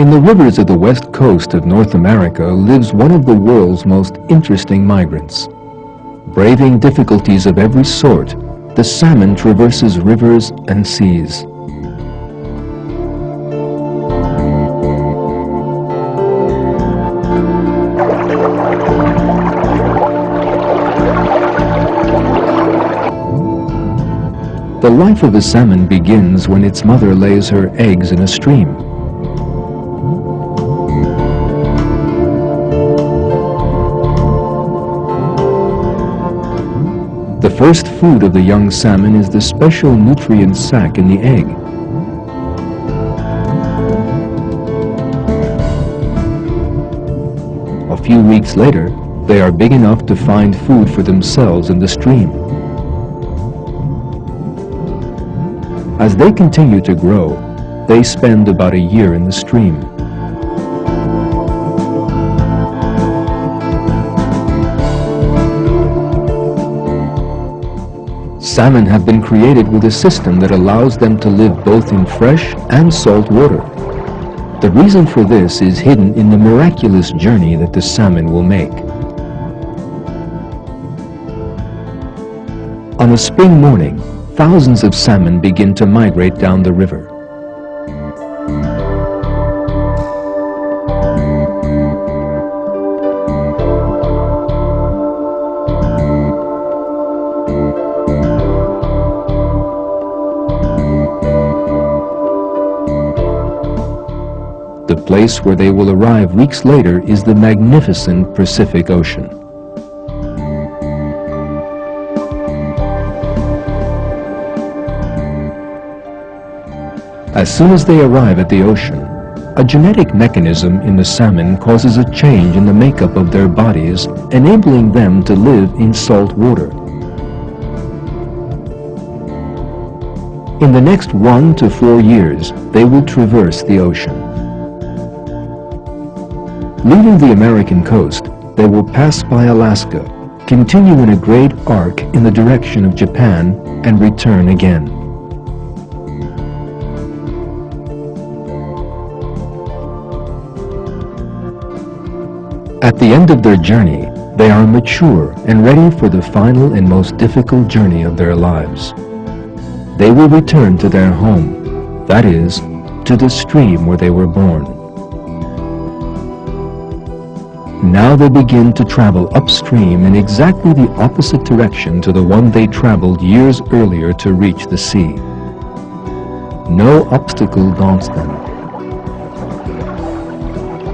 In the rivers of the west coast of North America lives one of the world's most interesting migrants. Braving difficulties of every sort, the salmon traverses rivers and seas. The life of a salmon begins when its mother lays her eggs in a stream. The first food of the young salmon is the special nutrient sac in the egg. A few weeks later, they are big enough to find food for themselves in the stream. As they continue to grow, they spend about a year in the stream. Salmon have been created with a system that allows them to live both in fresh and salt water. The reason for this is hidden in the miraculous journey that the salmon will make. On a spring morning, thousands of salmon begin to migrate down the river. The place where they will arrive weeks later is the magnificent Pacific Ocean. As soon as they arrive at the ocean, a genetic mechanism in the salmon causes a change in the makeup of their bodies, enabling them to live in salt water. In the next 1 to 4 years, they will traverse the ocean. Leaving the American coast, they will pass by Alaska, continue in a great arc in the direction of Japan, and return again. At the end of their journey, they are mature and ready for the final and most difficult journey of their lives. They will return to their home, that is, to the stream where they were born. Now they begin to travel upstream in exactly the opposite direction to the one they traveled years earlier to reach the sea. No obstacle daunts them.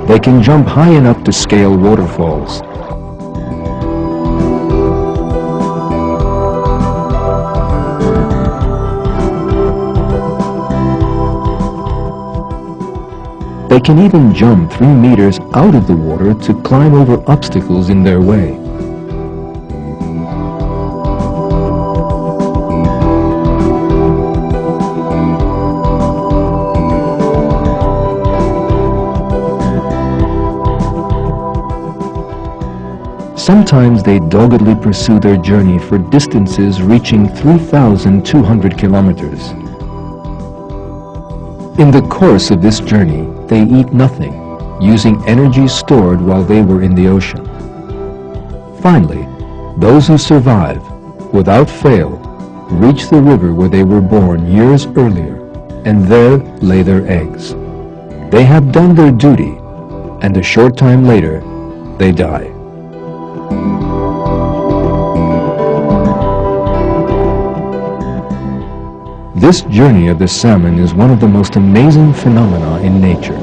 They can jump high enough to scale waterfalls. They can even jump 3 meters out of the water to climb over obstacles in their way. Sometimes they doggedly pursue their journey for distances reaching 3,200 kilometers. In the course of this journey, they eat nothing, using energy stored while they were in the ocean. Finally, those who survive, without fail, reach the river where they were born years earlier, and there lay their eggs. They have done their duty, and a short time later, they die. This journey of the salmon is one of the most amazing phenomena in nature.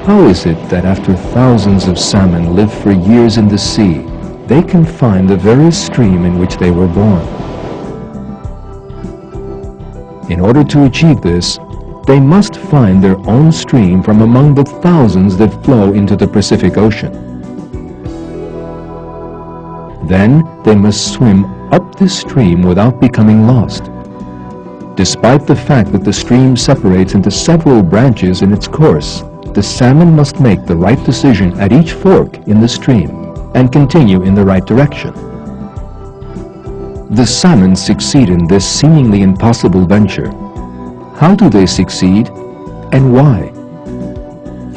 How is it that after thousands of salmon live for years in the sea, they can find the very stream in which they were born? In order to achieve this, they must find their own stream from among the thousands that flow into the Pacific Ocean. Then they must swim up this stream without becoming lost. Despite the fact that the stream separates into several branches in its course, the salmon must make the right decision at each fork in the stream and continue in the right direction. The salmon succeed in this seemingly impossible venture. How do they succeed, and why?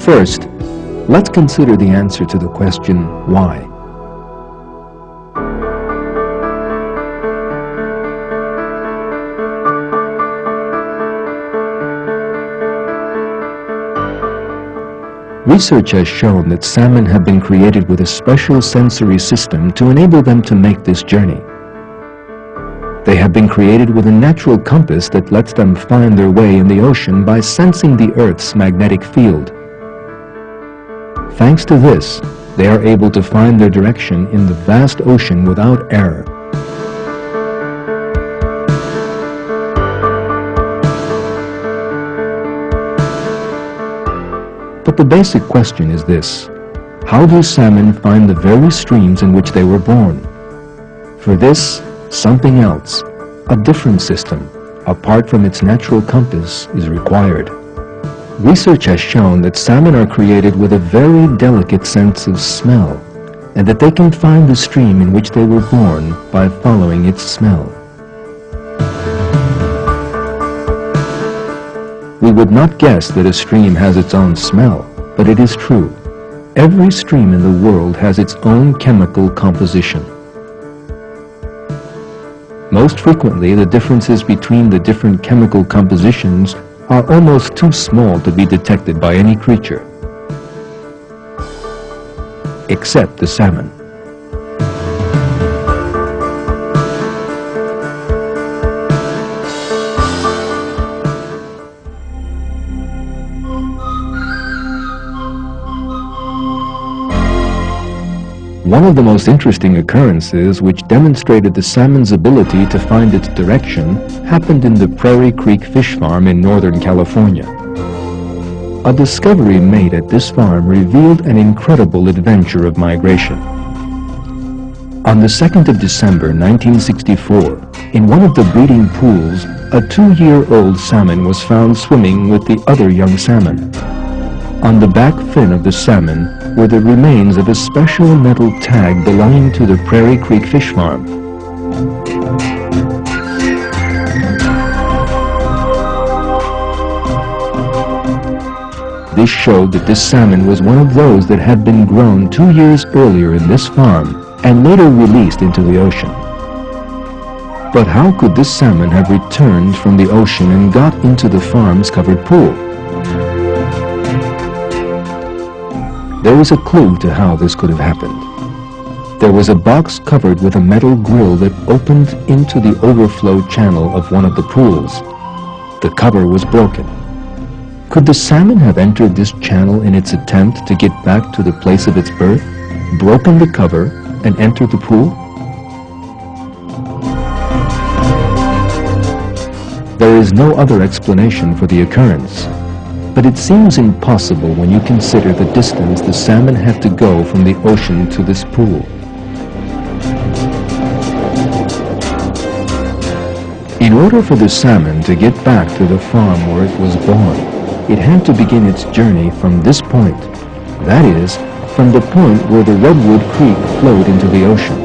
First, let's consider the answer to the question, why? Research has shown that salmon have been created with a special sensory system to enable them to make this journey. They have been created with a natural compass that lets them find their way in the ocean by sensing the Earth's magnetic field. Thanks to this, they are able to find their direction in the vast ocean without error. But the basic question is this: how do salmon find the very streams in which they were born? For this, something else, a different system, apart from its natural compass, is required. Research has shown that salmon are created with a very delicate sense of smell, and that they can find the stream in which they were born by following its smell. We would not guess that a stream has its own smell, but it is true. Every stream in the world has its own chemical composition. Most frequently, the differences between the different chemical compositions are almost too small to be detected by any creature, except the salmon. One of the most interesting occurrences which demonstrated the salmon's ability to find its direction happened in the Prairie Creek Fish Farm in Northern California. A discovery made at this farm revealed an incredible adventure of migration. On the 2nd of December 1964, in one of the breeding pools, a 2-year-old salmon was found swimming with the other young salmon. On the back fin of the salmon were the remains of a special metal tag belonging to the Prairie Creek Fish Farm. This showed that this salmon was one of those that had been grown 2 years earlier in this farm and later released into the ocean. But how could this salmon have returned from the ocean and got into the farm's covered pool? There is a clue to how this could have happened. There was a box covered with a metal grill that opened into the overflow channel of one of the pools. The cover was broken. Could the salmon have entered this channel in its attempt to get back to the place of its birth, broken the cover, and entered the pool? There is no other explanation for the occurrence. But it seems impossible when you consider the distance the salmon had to go from the ocean to this pool. In order for the salmon to get back to the farm where it was born, it had to begin its journey from this point, that is, from the point where the Redwood Creek flowed into the ocean.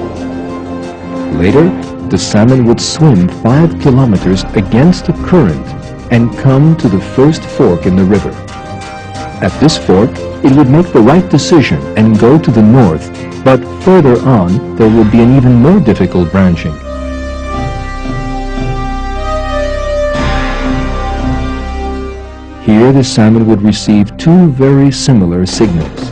Later, the salmon would swim 5 kilometers against the current and come to the first fork in the river. At this fork, it would make the right decision and go to the north, but further on, there would be an even more difficult branching. Here, the salmon would receive 2 very similar signals.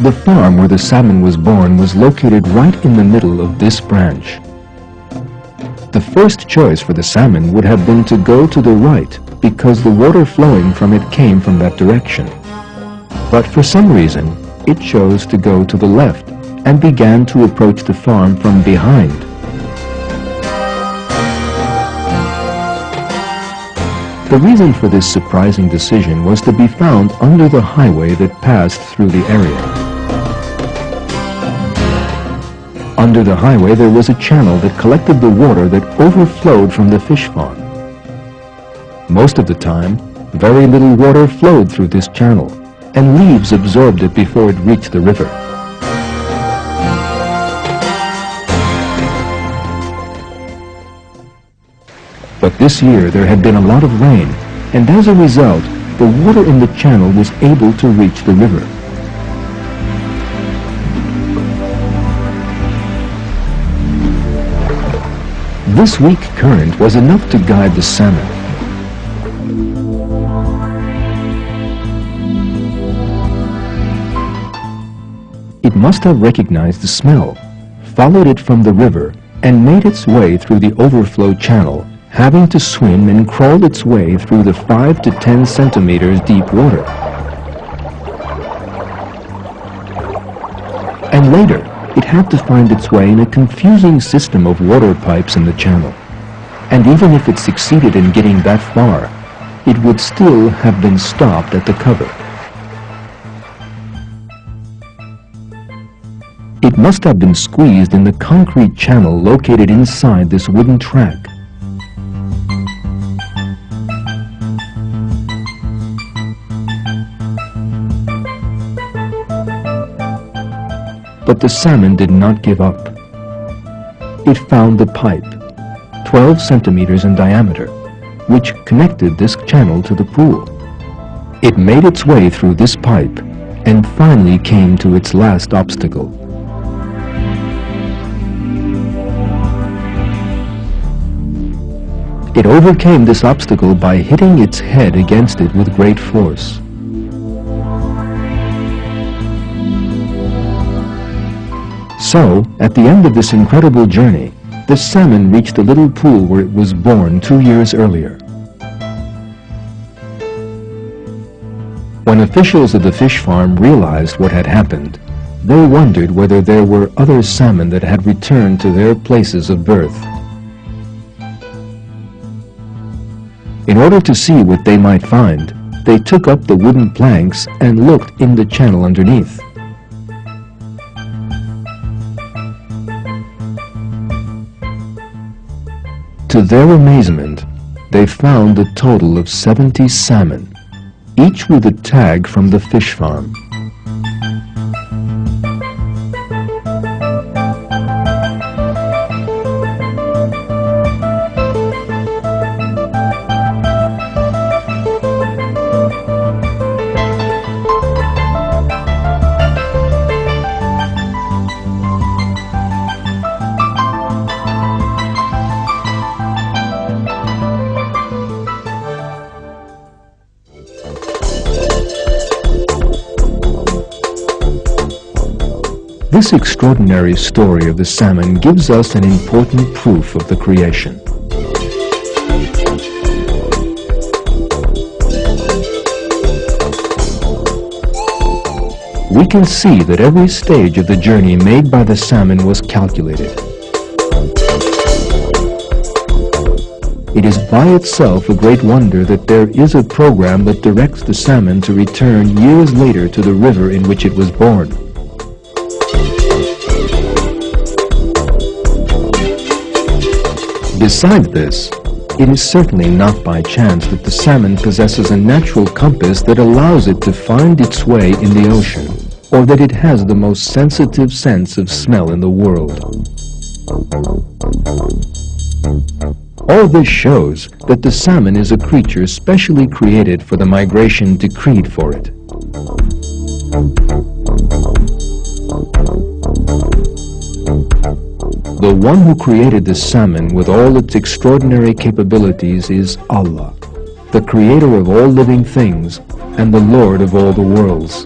The farm where the salmon was born was located right in the middle of this branch. The first choice for the salmon would have been to go to the right because the water flowing from it came from that direction. But for some reason, it chose to go to the left and began to approach the farm from behind. The reason for this surprising decision was to be found under the highway that passed through the area. Under the highway there was a channel that collected the water that overflowed from the fish farm. Most of the time, very little water flowed through this channel, and leaves absorbed it before it reached the river. But But this year there had been a lot of rain, and as a result, the water in the channel was able to reach the river. This weak current was enough to guide the salmon. It must have recognized the smell, followed it from the river, and made its way through the overflow channel, having to swim and crawl its way through the 5 to 10 centimeters deep water. And later, it had to find its way in a confusing system of water pipes in the channel. And even if it succeeded in getting that far, it would still have been stopped at the cover. It must have been squeezed in the concrete channel located inside this wooden track. But the salmon did not give up. It found the pipe, 12 centimeters in diameter, which connected this channel to the pool. It made its way through this pipe and finally came to its last obstacle. It overcame this obstacle by hitting its head against it with great force. So, at the end of this incredible journey, the salmon reached the little pool where it was born 2 years earlier. When officials of the fish farm realized what had happened, they wondered whether there were other salmon that had returned to their places of birth. In order to see what they might find, they took up the wooden planks and looked in the channel underneath. To their amazement, they found a total of 70 salmon, each with a tag from the fish farm. This extraordinary story of the salmon gives us an important proof of the creation. We can see that every stage of the journey made by the salmon was calculated. It is by itself a great wonder that there is a program that directs the salmon to return years later to the river in which it was born. Besides this, it is certainly not by chance that the salmon possesses a natural compass that allows it to find its way in the ocean, or that it has the most sensitive sense of smell in the world. All this shows that the salmon is a creature specially created for the migration decreed for it. The one who created the salmon with all its extraordinary capabilities is Allah, the creator of all living things and the Lord of all the worlds.